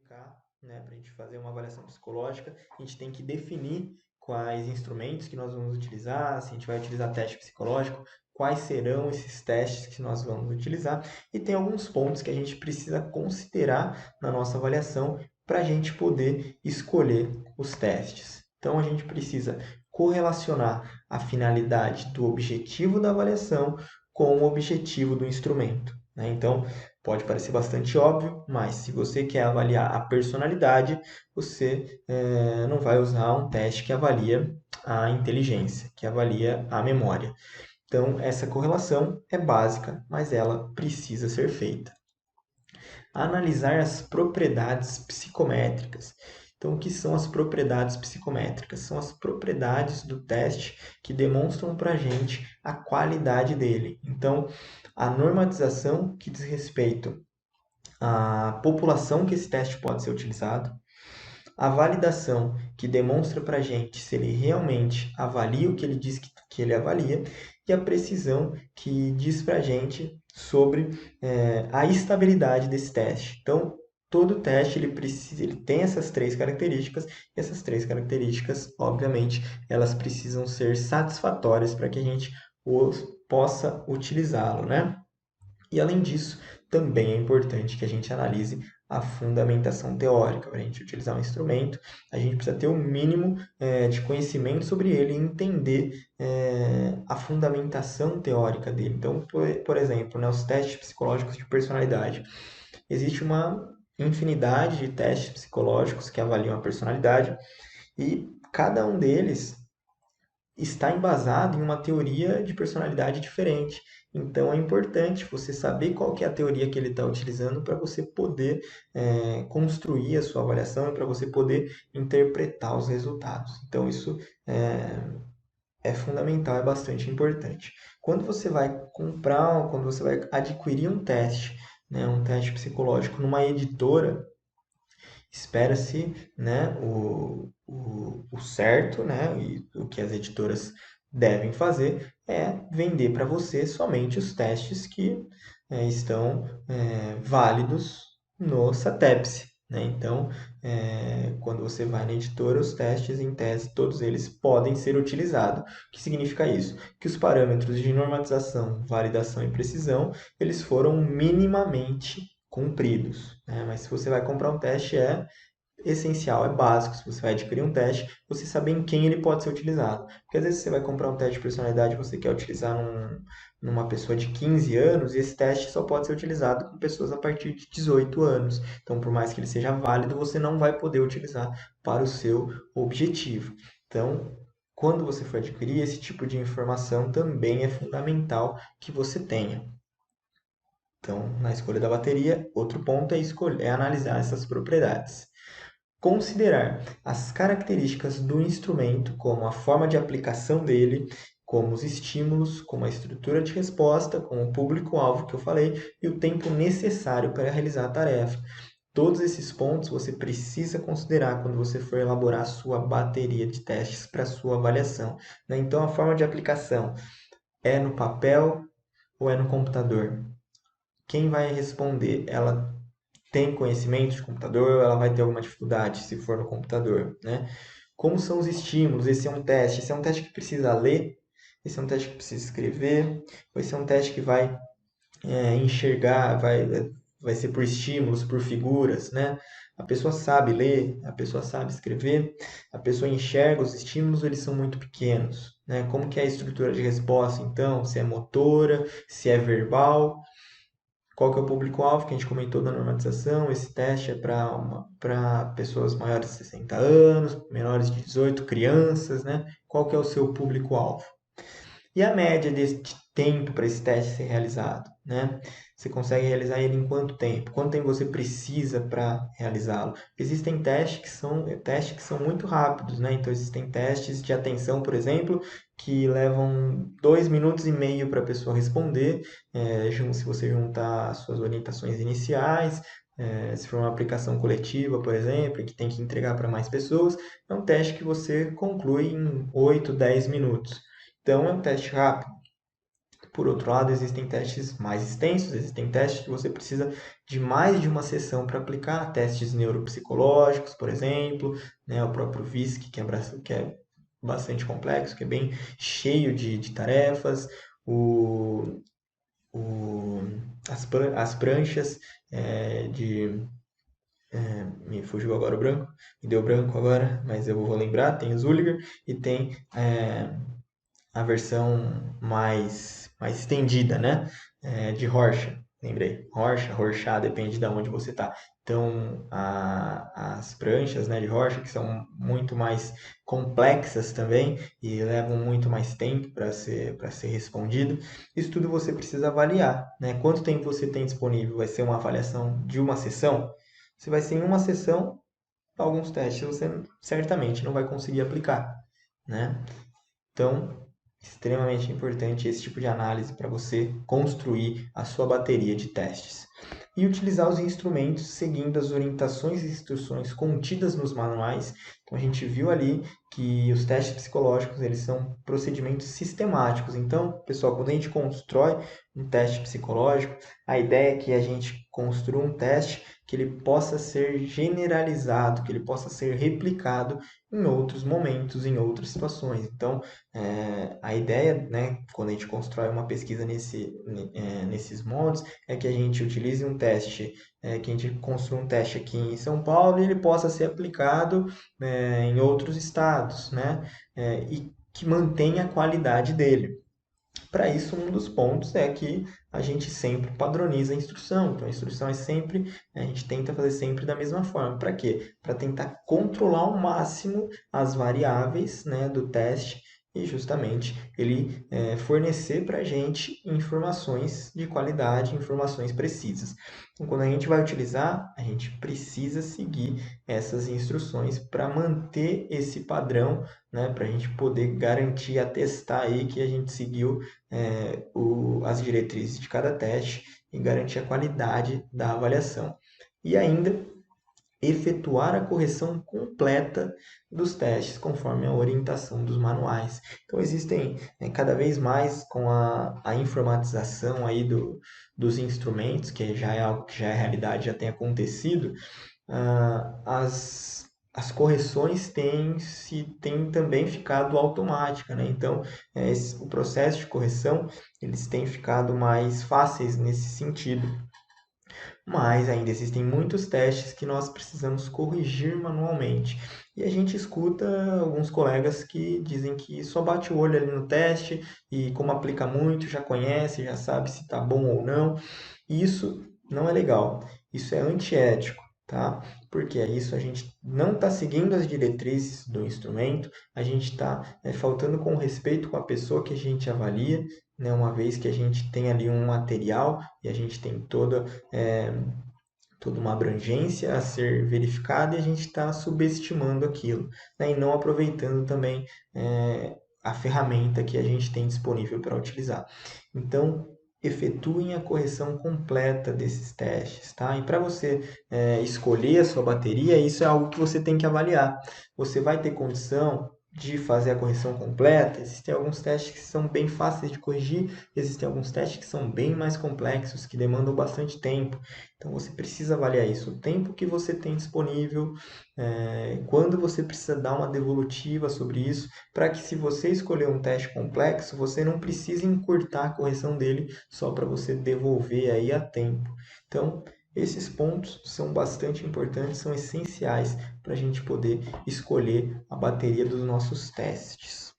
aplicar, né, para a gente fazer uma avaliação psicológica, a gente tem que definir quais instrumentos que nós vamos utilizar, se a gente vai utilizar teste psicológico, quais serão esses testes que nós vamos utilizar, e tem alguns pontos que a gente precisa considerar na nossa avaliação para a gente poder escolher os testes. Então, a gente precisa correlacionar a finalidade do objetivo da avaliação com o objetivo do instrumento, né? Então, pode parecer bastante óbvio, mas se você quer avaliar a personalidade, você não vai usar um teste que avalia a inteligência, que avalia a memória. Então, essa correlação é básica, mas ela precisa ser feita. Analisar as propriedades psicométricas. Então, o que são as propriedades psicométricas? São as propriedades do teste que demonstram para a gente a qualidade dele. Então, a normatização que diz respeito à população que esse teste pode ser utilizado, a validação que demonstra para a gente se ele realmente avalia o que ele diz que ele avalia, e a precisão que diz para a gente sobre a estabilidade desse teste. Então, todo teste ele tem essas três características, e essas três características, obviamente, elas precisam ser satisfatórias para que a gente possa utilizá-lo, né? E além disso, também é importante que a gente analise a fundamentação teórica. Para a gente utilizar um instrumento, a gente precisa ter o mínimo de conhecimento sobre ele e entender a fundamentação teórica dele. Então, por exemplo, né, os testes psicológicos de personalidade. Existe uma infinidade de testes psicológicos que avaliam a personalidade e cada um deles está embasado em uma teoria de personalidade diferente. Então é importante você saber qual que é a teoria que ele está utilizando para você poder construir a sua avaliação e para você poder interpretar os resultados. Então isso é fundamental, é bastante importante. Quando você vai comprar, quando você vai adquirir um teste, né, um teste psicológico numa editora, espera-se, né, o certo, né, e o que as editoras devem fazer é vender para você somente os testes que estão válidos no SATEPS, né? Então, quando você vai na editora, os testes, em tese, todos eles podem ser utilizados. O que significa isso? Que os parâmetros de normatização, validação e precisão, eles foram minimamente cumpridos, né? Mas se você vai comprar um teste, é essencial, é básico, se você vai adquirir um teste, você saber em quem ele pode ser utilizado. Porque às vezes você vai comprar um teste de personalidade e você quer utilizar numa pessoa de 15 anos, e esse teste só pode ser utilizado com pessoas a partir de 18 anos. Então, por mais que ele seja válido, você não vai poder utilizar para o seu objetivo. Então, quando você for adquirir esse tipo de informação, também é fundamental que você tenha. Então, na escolha da bateria, outro ponto é analisar essas propriedades. Considerar as características do instrumento, como a forma de aplicação dele, como os estímulos, como a estrutura de resposta, como o público-alvo que eu falei, e o tempo necessário para realizar a tarefa. Todos esses pontos você precisa considerar quando você for elaborar a sua bateria de testes para a sua avaliação, né? Então, a forma de aplicação é no papel ou é no computador? Quem vai responder? Ela tem conhecimento de computador ou ela vai ter alguma dificuldade se for no computador, né? Como são os estímulos? Esse é um teste. Esse é um teste que precisa ler, esse é um teste que precisa escrever, ou esse é um teste que vai enxergar, vai ser por estímulos, por figuras, né? A pessoa sabe ler, a pessoa sabe escrever, a pessoa enxerga os estímulos, eles são muito pequenos, né? Como que é a estrutura de resposta, então? Se é motora, se é verbal, qual que é o público-alvo que a gente comentou da normatização? Esse teste é para pessoas maiores de 60 anos, menores de 18, crianças, né? Qual que é o seu público-alvo? E a média desse tempo para esse teste ser realizado, né? Você consegue realizar ele em quanto tempo? Quanto tempo você precisa para realizá-lo? Existem testes que são muito rápidos, né? Então existem testes de atenção, por exemplo, que levam 2 minutos e meio para a pessoa responder, se você juntar as suas orientações iniciais, se for uma aplicação coletiva, por exemplo, que tem que entregar para mais pessoas, é um teste que você conclui em 8, 10 minutos. Então, é um teste rápido. Por outro lado, existem testes mais extensos, existem testes que você precisa de mais de uma sessão para aplicar, testes neuropsicológicos, por exemplo, né, o próprio VISC, que é bastante complexo, que é bem cheio de tarefas, o, o, as pranchas de me fugiu agora o branco, me deu branco agora, mas eu vou lembrar, tem o Zulliger e tem a versão mais estendida, né? De Rorschach, lembrei. Rorschach, Rorschach, depende de onde você está. Então, as pranchas, né, de Rorschach, que são muito mais complexas também e levam muito mais tempo para ser respondido. Isso tudo você precisa avaliar, né? Quanto tempo você tem disponível? Vai ser uma avaliação de uma sessão? Se vai ser em uma sessão, alguns testes você certamente não vai conseguir aplicar, né? Então, extremamente importante esse tipo de análise para você construir a sua bateria de testes. E utilizar os instrumentos seguindo as orientações e instruções contidas nos manuais. Então, a gente viu ali que os testes psicológicos eles são procedimentos sistemáticos. Então, pessoal, quando a gente constrói um teste psicológico, a ideia é que a gente construa um teste que ele possa ser generalizado, que ele possa ser replicado em outros momentos, em outras situações. Então, a ideia, né, quando a gente constrói uma pesquisa nesses moldes, é que a gente utilize um teste, que a gente construa um teste aqui em São Paulo e ele possa ser aplicado em outros estados, né, e que mantenha a qualidade dele. Para isso, um dos pontos é que a gente sempre padroniza a instrução. Então, a instrução é sempre, a gente tenta fazer sempre da mesma forma. Para quê? Para tentar controlar ao máximo as variáveis, né, do teste e justamente ele fornecer para a gente informações de qualidade, informações precisas. Então, quando a gente vai utilizar, a gente precisa seguir essas instruções para manter esse padrão, né, para a gente poder garantir, atestar aí que a gente seguiu as diretrizes de cada teste e garantir a qualidade da avaliação. E ainda efetuar a correção completa dos testes conforme a orientação dos manuais. Então existem cada vez mais com a informatização aí dos instrumentos, que já é algo que já é realidade, já tem acontecido, as correções têm também ficado automática, né? Então, o processo de correção, eles têm ficado mais fáceis nesse sentido. Mas ainda existem muitos testes que nós precisamos corrigir manualmente. E a gente escuta alguns colegas que dizem que só bate o olho ali no teste e como aplica muito, já conhece, já sabe se está bom ou não. E isso não é legal. Isso é antiético, tá? Porque isso a gente não está seguindo as diretrizes do instrumento, a gente está faltando com respeito com a pessoa que a gente avalia, né? Uma vez que a gente tem ali um material e a gente tem toda uma abrangência a ser verificada e a gente está subestimando aquilo, né? E não aproveitando também a ferramenta que a gente tem disponível para utilizar. Então, efetuem a correção completa desses testes, tá? E para você escolher a sua bateria, isso é algo que você tem que avaliar. Você vai ter condição de fazer a correção completa? Existem alguns testes que são bem fáceis de corrigir, existem alguns testes que são bem mais complexos, que demandam bastante tempo. Então você precisa avaliar isso, o tempo que você tem disponível, quando você precisa dar uma devolutiva sobre isso, para que se você escolher um teste complexo, você não precise encurtar a correção dele só para você devolver aí a tempo. Então, esses pontos são bastante importantes, são essenciais para a gente poder escolher a bateria dos nossos testes.